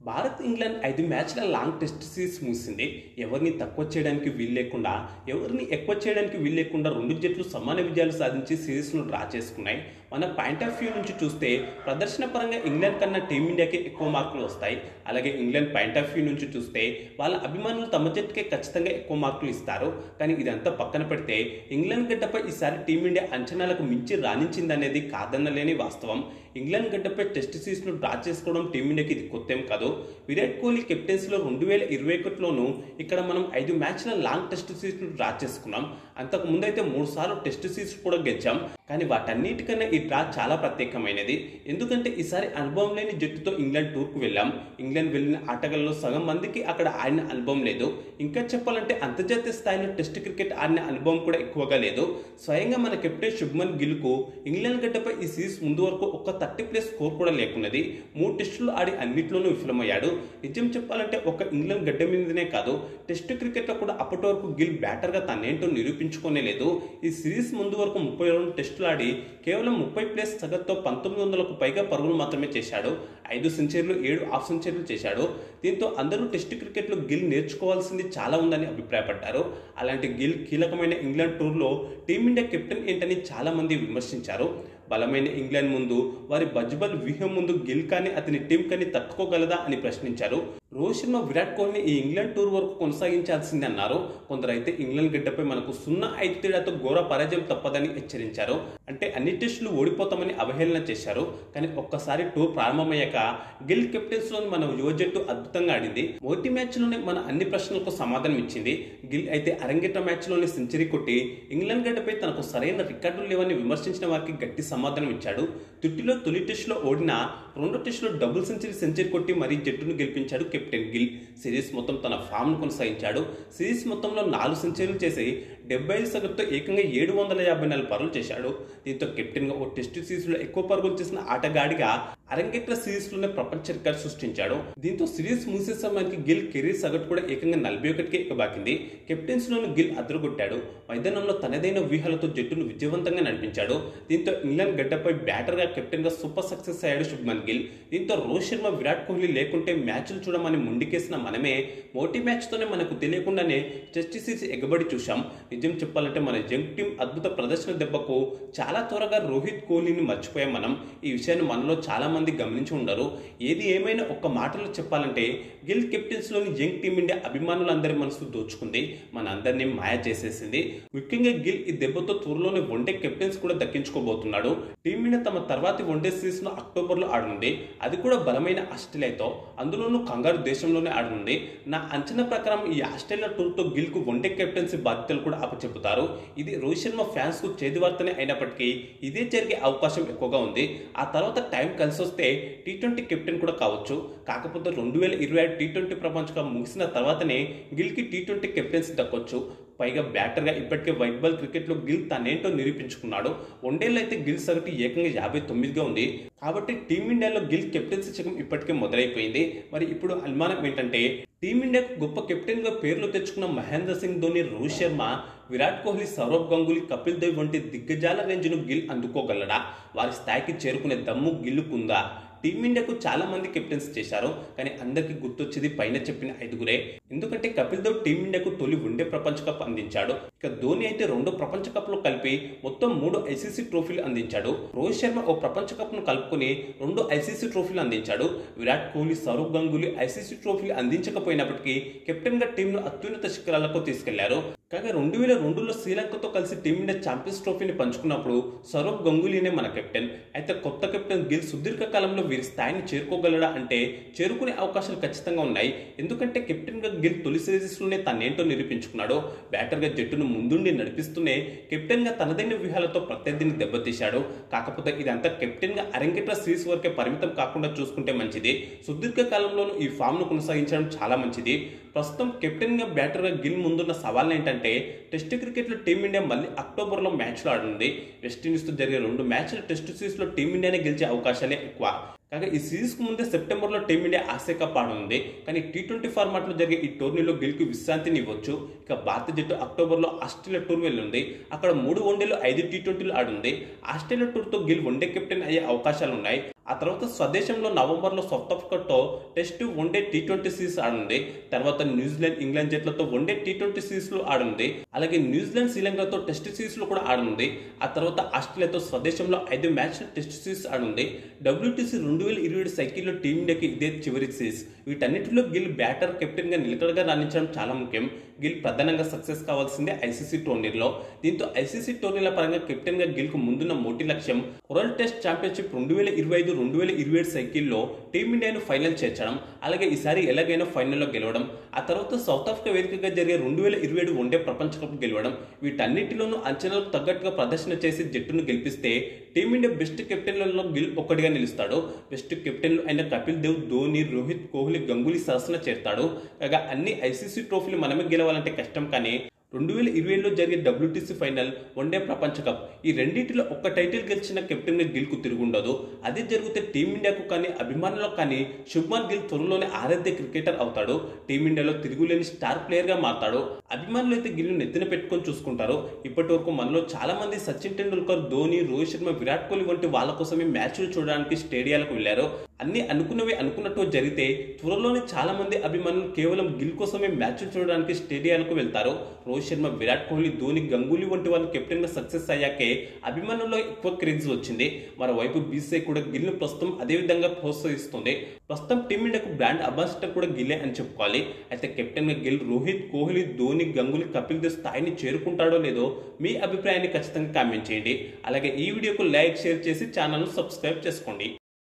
Bharat England 5 మ్యాచ్ల long test series ముగిసింది. ఎవరిని తక్కువ చేయడానికి వీల్లేకుండా, ఎవరిని ఎక్కువ చేయడానికి వీల్లేకుండా రెండు జట్లు సమాన విజయాలు సాధించి సిరీస్ను డ్రా చేసుకున్నాయి. మన పాయింట్ ఆఫ్ వ్యూ నుంచి చూస్తే ప్రదర్శన పరంగా ఇంగ్లాండ్ కన్నా టీమిండియాకే ఎక్కువ మార్కులు వస్తాయి. అలాగే ఇంగ్లాండ్ పాయింట్ ఆఫ్ వ్యూ నుంచి చూస్తే వాళ్ళ అభిమానులు తమ జట్టుకే ఖచ్చితంగా ఎక్కువ మార్కులు ఇస్తారు. కానీ ఇదంతా పక్కన పెడితే ఇంగ్లాండ్ గడ్డపై ఈసారి టీమిండియా అంచనాలకు మించి రాణించిందనేది కాదనలేని వాస్తవం. ఇంగ్లాండ్ గడ్డపై టెస్ట్ సిరీస్ను డ్రా చేసుకోవడం టీమిండియాకి ఇది కొత్తేం కాదు. విరాట్ కోహ్లీ కెప్టెన్సీలో 2021లోనూ ఇక్కడ మనం 5 మ్యాచ్ల లాంగ్ టెస్ట్ సిరీస్ను డ్రా చేసుకున్నాం. అంతకు ముందైతే 3 సార్లు టెస్ట్ సిరీస్ కూడా గెలిచాం. కానీ వాటన్నిటికన్నా ఈ డ్రా చాలా ప్రత్యేకమైనది. ఎందుకంటే ఈసారి అనుభవం లేని జట్టుతో ఇంగ్లాండ్ టూర్కు వెళ్ళాం. ఇంగ్లాండ్ వెళ్ళిన ఆటగాళ్ళలో సగం మందికి అక్కడ ఆడిన అనుభవం లేదు. ఇంకా చెప్పాలంటే అంతర్జాతీయ స్థాయిలో టెస్ట్ క్రికెట్ ఆడిన అనుభవం కూడా ఎక్కువగా లేదు. స్వయంగా మన కెప్టెన్ శుభ్మన్ గిల్కు ఇంగ్లాండ్ గడ్డపై ఈ సిరీస్ ముందు వరకు ఒక్క 30+ స్కోర్ కూడా లేకున్నది. 3 టెస్టులు ఆడి అన్నిట్లోనూ విఫలమయ్యాడు. నిజం చెప్పాలంటే ఒక ఇంగ్లాండ్ గడ్డ మీదనే కాదు, టెస్ట్ క్రికెట్లో కూడా అప్పటి వరకు గిల్ బ్యాటర్గా తనేంటో నిరూపించుకోనే లేదు. ఈ సిరీస్ ముందు వరకు 32 టెస్టులు ఆడి కేవలం 30+ సగటుతో 1900కు పైగా పరుగులు మాత్రమే చేశాడు. 5 సెంచరీలు 7 హాఫ్ సెంచరీలు చేశాడు. దీంతో అందరూ టెస్ట్ క్రికెట్లో గిల్ నేర్చుకోవాల్సింది చాలా ఉందని అభిప్రాయపడ్డారు. అలాంటి గిల్ కీలకమైన ఇంగ్లాండ్ టూర్లో టీమిండియా కెప్టెన్ ఏంటని చాలా మంది విమర్శించారు. బలమైన ఇంగ్లాండ్ ముందు, వారి బజ్బల్ వ్యూహం ముందు గిల్ కానీ అతని టీం కానీ తట్టుకోగలదా అని ప్రశ్నించారు. రోహిత్ శర్మ విరాట్ కోహ్లీని ఈ ఇంగ్లాండ్ టూర్ వరకు కొనసాగించాల్సిందే అన్నారు. కొందరైతే ఇంగ్లాండ్ గడ్డపై మనకు 0-5 తేడాతో ఘోర పరాజయం తప్పదని హెచ్చరించారు. అంటే అన్ని టెస్టులు ఓడిపోతామని అవహేళన చేశారు. కానీ ఒక్కసారి టూర్ ప్రారంభమయ్యాక గిల్ కెప్టెన్సీలోని మన యువ జట్టు అద్భుతంగా ఆడింది. మొదటి మ్యాచ్లోనే మన అన్ని ప్రశ్నలకు సమాధానం ఇచ్చింది. గిల్ అయితే అరంగేట్ర మ్యాచ్లోనే సెంచరీ కొట్టి ఇంగ్లాండ్ గడ్డపై తనకు సరైన రికార్డులు లేవని విమర్శించిన వారికి గట్టి సమాధానం ఇచ్చాడు. తుట్టిలో తొలి టెస్టులో ఓడిన 2 టెస్టులో డబుల్ సెంచరీ కొట్టి మరీ జట్టును గెలిపించాడు కెప్టెన్ గిల్. సిరీస్ మొత్తం తన ఫామ్ను కొనసాగించాడు. సిరీస్ మొత్తంలో 4 సెంచరీలు చేసి 75 సగటుతో ఏకంగా 754 పరుగులు చేశాడు. దీంతో కెప్టెన్గా ఓ టెస్ట్ సిరీస్లో ఎక్కువ పరుగులు చేసిన ఆటగాడిగా అరంగేట్ర సిరీస్లోనే ప్రపంచ రికార్డు సృష్టించాడు. దీంతో సిరీస్ ముగిసే సమయానికి గిల్ కెరీర్ సగటు కూడా ఏకంగా 41కే ఎక్కబాకింది. కెప్టెన్సీలోని గిల్ అదరగొట్టాడు. మైదానంలో తనదైన వ్యూహాలతో జట్టును విజయవంతంగా నడిపించాడు. దీంతో ఇంగ్లాండ్ గడ్డపై బ్యాటర్గా కెప్టెన్గా సూపర్ సక్సెస్ అయ్యాడు శుభ్మన్ గిల్. దీంతో రోహిత్ శర్మ విరాట్ కోహ్లీ లేకుంటే మ్యాచ్లు చూడమని ముండికేసిన మనమే మొదటి మ్యాచ్తోనే మనకు తెలియకుండానే టెస్ట్ సిరీస్ ఎగబడి చూశాం. నిజం చెప్పాలంటే మన యంగ్ టీం అద్భుత ప్రదర్శన దెబ్బకు చాలా త్వరగా రోహిత్ కోహ్లీని మర్చిపోయాం మనం. ఈ విషయాన్ని మనలో చాలా మంది గమనించి ఉండరు. ఏది ఏమైనా ఒక్క మాటలో చెప్పాలంటే గిల్ కెప్టెన్సీలోని యంగ్ టీమిండియా అభిమానులందరి మనసు దోచుకుంది. మన అందరినీ మాయ చేసేసింది. ముఖ్యంగా గిల్ ఈ దెబ్బతో త్వరలోనే వన్డే కెప్టెన్స్ కూడా దక్కించుకోబోతున్నాడు. టీమిండియా తమ తర్వాతి వన్డే సిరీస్ ను అక్టోబర్లో ఆడనుంది. అది కూడా బలమైన ఆస్ట్రేలియాతో, అందులోనూ కంగారు దేశంలోనే ఆడనుంది. నా అంచనా ప్రకారం ఈ ఆస్ట్రేలియా టూర్తో గిల్ కు వన్డే కెప్టెన్సీ బాధ్యతలు కూడా అప్పచెప్పుతారు. ఇది రోహిత్ శర్మ ఫ్యాన్స్ కు చేదువార్తనే అయినప్పటికీ ఇదే జరిగే అవకాశం ఎక్కువగా ఉంది. ఆ తర్వాత టైం కలిసి వస్తే T20 కెప్టెన్ కూడా కావచ్చు. కాకపోతే 2025 T20 ప్రపంచ కప్ ముగిసిన తర్వాతనే గిల్ కి T20 కెప్టెన్సీ దక్కొచ్చు. పైగా బ్యాటర్గా ఇప్పటికే వైట్ బాల్ క్రికెట్లో గిల్ తనేంటో నిరూపించుకున్నాడు. వన్డేల్లో అయితే గిల్ సగటు ఏకంగా 59గా ఉంది. కాబట్టి టీమిండియాలో గిల్ కెప్టెన్సీ శకం ఇప్పటికే మొదలైపోయింది. మరి ఇప్పుడు అనుమానం ఏంటంటే టీమిండియాకు గొప్ప కెప్టెన్గా పేర్లు తెచ్చుకున్న మహేంద్ర సింగ్ ధోని, రోహిత్ శర్మ, విరాట్ కోహ్లీ, సౌరవ్ గంగూలీ, కపిల్ దేవ్ వంటి దిగ్గజాల రేంజ్ను గిల్ అందుకోగలడా? వారి స్థాయికి చేరుకునే దమ్ము గిల్లుకుందా? టీమిండియాకు చాలా మంది కెప్టెన్స్ చేశారు. కానీ అందరికీ గుర్తొచ్చేది పైన చెప్పిన 5గురే. ఎందుకంటే కపిల్ దేవ్ టీమిండియాకు తొలి వన్డే ప్రపంచ కప్ అందించాడు. ఇక ధోని అయితే 2 ప్రపంచ కప్లు కలిపి మొత్తం 3 ఐసీసీ ట్రోఫీలు అందించాడు. రోహిత్ శర్మ ఓ ప్రపంచ కప్ను కలుపుకొని 2 ఐసీసీ ట్రోఫీలు అందించాడు. విరాట్ కోహ్లీ, సౌరవ్ గంగూలీ ఐసీసీ ట్రోఫీలు అందించకపోయినప్పటికీ కెప్టెన్గా టీంను అత్యున్నత శిఖరాలకు తీసుకెళ్లారు. కాగా 2002లో శ్రీలంకతో కలిసి టీమిండియా ఛాంపియన్స్ ట్రోఫీని పంచుకున్నప్పుడు సౌరవ్ గంగూలీనే మన కెప్టెన్. అయితే కొత్త కెప్టెన్ గిల్ సుదీర్ఘ కాలంలో వీరి స్థాయిని చేరుకోగలడా అంటే చేరుకునే అవకాశాలు ఖచ్చితంగా ఉన్నాయి. ఎందుకంటే కెప్టెన్గా గిల్ తొలి సిరీస్లోనే తనేంటో నిరూపించుకున్నాడు. బ్యాటర్గా జట్టును ముందుండి నడిపిస్తూనే కెప్టెన్గా తనదైన వ్యూహాలతో ప్రత్యర్థిని దెబ్బతీశాడు. కాకపోతే ఇదంతా కెప్టెన్గా అరంగేట్ర సిరీస్ వరకే పరిమితం కాకుండా చూసుకుంటే మంచిది. సుదీర్ఘ కాలంలోనూ ఈ ఫామ్ను కొనసాగించడం చాలా మంచిది. ప్రస్తుతం కెప్టెన్గా బ్యాటర్గా గిల్ ముందున్న సవాల్ ఏంటంటే టెస్ట్ క్రికెట్లో టీమిండియా మళ్ళీ అక్టోబర్లో మ్యాచ్లు ఆడనుంది. వెస్టిండీస్తో జరిగే 2 మ్యాచ్ల టెస్ట్ సిరీస్లో టీమిండియానే గెలిచే అవకాశాలే ఎక్కువ. కాగా ఈ సిరీస్కు ముందే సెప్టెంబర్లో టీమిండియా ఆసియా కప్ ఆడనుంది. కానీ T20 ఫార్మాట్లో జరిగే ఈ టోర్నీలో గిల్కు విశ్రాంతిని ఇవ్వచ్చు. ఇక భారత జట్టు అక్టోబర్లో ఆస్ట్రేలియా టూర్ వెళ్ళుంది. అక్కడ 3 వన్డేలు 5 T20లు ఆడుంది. ఆస్ట్రేలియా టూర్తో గిల్ వన్డే కెప్టెన్ అయ్యే అవకాశాలున్నాయి. ఆ తర్వాత స్వదేశంలో నవంబర్లో సౌత్ ఆఫ్రికాతో టెస్ట్ వన్డే టీ20 సిరీస్ ఆడనుంది. తర్వాత న్యూజిలాండ్ ఇంగ్లాండ్ జట్లతో వన్డే టీ20 సిరీస్లు ఆడనుంది. అలాగే న్యూజిలాండ్ శ్రీలంకతో టెస్ట్ సిరీస్లు కూడా ఆడనుంది. ఆ తర్వాత ఆస్ట్రేలియాతో స్వదేశంలో 5 మ్యాచ్ల టెస్ట్ సిరీస్ ఆడనుంది. WTC 2027 సైకిల్లో టీమిండియాకి ఇదే చివరి సిరీస్. వీటన్నిటిలో గిల్ బ్యాటర్ కెప్టెన్ గా నిలకడగా రాణించడం చాలా ముఖ్యం. గిల్ ప్రధానంగా సక్సెస్ కావాల్సిందే ఐసీసీ టోర్నీలో. దీంతో ఐసీసీ టోర్నీల పరంగా కెప్టెన్ గా గిల్ కు ముందున్న మొదటి లక్ష్యం వరల్డ్ టెస్ట్ ఛాంపియన్షిప్ 2025-2027 సైకిల్లో టీమిండియాను ఫైనల్ చేర్చడం. అలాగే ఈసారి ఎలాగైనా ఫైనల్లో గెలవడం. ఆ తర్వాత సౌత్ ఆఫ్రికా వేదికగా జరిగే 2027 వన్డే ప్రపంచ కప్ గెలవడం. వీటన్నిటిలోనూ అంచనాలకు తగ్గట్టుగా ప్రదర్శన చేసి జట్టును గెలిపిస్తే టీమిండియా బెస్ట్ కెప్టెన్లలో గిల్ ఒక్కడిగా నిలుస్తాడు. బెస్ట్ కెప్టెన్లు అయిన కపిల్ దేవ్, ధోని, రోహిత్, కోహ్లీ, గంగూలీ సరసన చేస్తాడు. కాగా అన్ని ఐసీసీ ట్రోఫీలు మనమే గెలవాలంటే కష్టం. కానీ 2027లో జరిగే WTC ఫైనల్, వన్డే ప్రపంచ కప్ ఈ రెండింటిలో ఒక్క టైటిల్ గెలిచిన కెప్టెన్ గా గిల్ కు తిరుగుండదు. అదే జరిగితే టీమిండియాకు కానీ అభిమానులకు కానీ శుభ్మన్ గిల్ త్వరలోనే ఆరాధ్య క్రికెటర్ అవుతాడు. టీమిండియాలో తిరుగులేని స్టార్ ప్లేయర్ గా మారతాడు. అభిమానులు అయితే గిల్ను నెత్తిన పెట్టుకొని చూసుకుంటారు. ఇప్పటి వరకు మనలో చాలా మంది సచిన్ టెండూల్కర్, ధోని, రోహిత్ శర్మ, విరాట్ కోహ్లీ వంటి వాళ్ళ కోసమే మ్యాచ్లు చూడడానికి స్టేడియాలకు వెళ్లారు. అన్ని అనుకున్నవి అనుకున్నట్టు జరిగితే త్వరలోనే చాలా మంది అభిమానులు కేవలం గిల్ కోసమే మ్యాచ్లు చూడడానికి స్టేడియాలకు వెళ్తారు. రోహిత్ శర్మ, విరాట్ కోహ్లీ, ధోని, గంగూలీ వంటి వాళ్ళు కెప్టెన్ గా సక్సెస్ అయ్యాకే అభిమానుల్లో ఎక్కువ క్రేజ్ వచ్చింది. మరోవైపు బీసీఐ కూడా గిల్ ను ప్రస్తుతం అదే విధంగా ప్రోత్సహిస్తుంది. ప్రస్తుతం టీమిండియాకు బ్రాండ్ అంబాసిడర్ కూడా గిల్లే అని చెప్పుకోవాలి. అయితే కెప్టెన్ గా గిల్ రోహిత్, కోహ్లీ, ధోని, గంగూలీ, కపిల్ దేవ్ స్థాయిని చేరుకుంటాడో లేదో మీ అభిప్రాయాన్ని ఖచ్చితంగా కామెంట్ చేయండి. అలాగే ఈ వీడియోకు లైక్, షేర్ చేసి ఛానల్ ను సబ్స్క్రైబ్ చేసుకోండి.